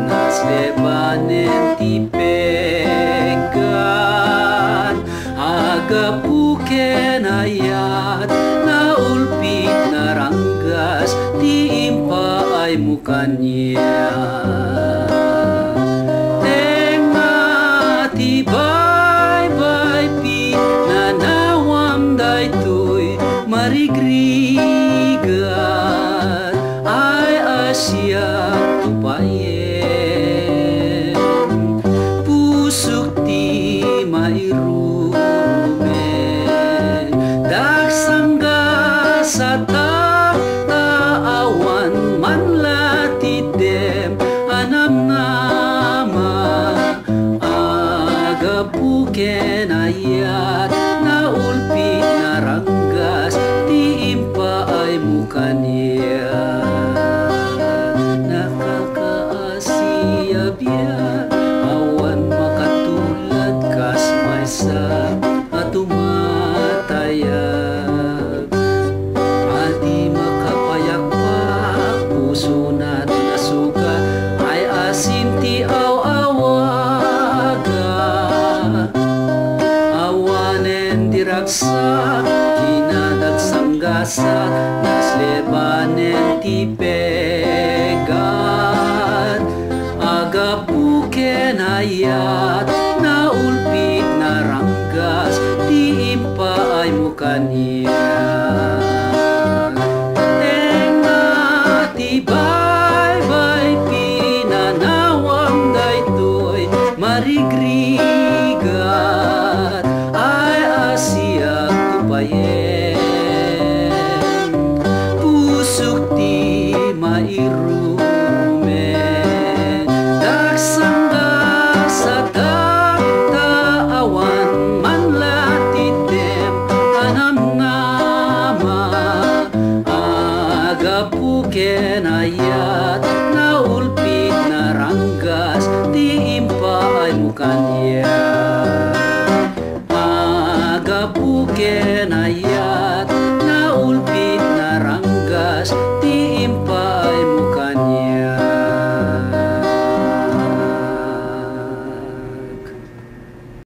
naslebanen ti pegan agapuken ayat naulpit naranggas ti impa ay mukanya tenga ti bay pi nanawam daytoy marigrigat ay asya tupayen pusok ti mairumen dagsangga sa taawan manlatidem anam nama agapuken ayat naulpit naranggas ti impa ay mukanya nakakaasiyabya awan makatulad kas maysa at tumatayag adi makapayakpak puso na't nasugat ay asin ti awaga awanen diragsak kinadagsanggasak naslebanen ti pegat agapuken ayat naulpit naranggas ti impa ay mukanya tenga ti bay pinanawam daytoy marigrigat ay asya tupayen pusok ti mairumen dagsangga sa taawan manlatidem anam nama agapuken ayat naulpit naranggas ti impa ay mukanya agapuken